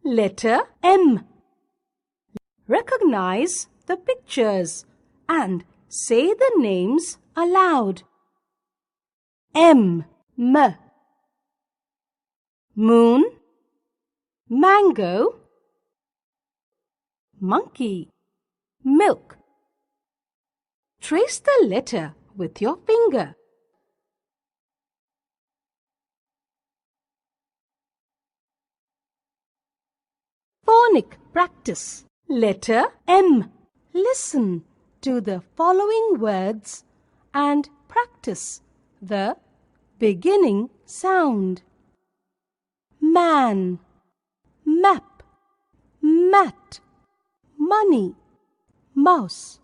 Letter M. Recognize the pictures and say the names aloud. M. Moon, mango, monkey, milk. Trace the letter with your finger. Phonic practice. Letter M. Listen to the following words and practice the beginning sound. Man, map, mat, money, mouse.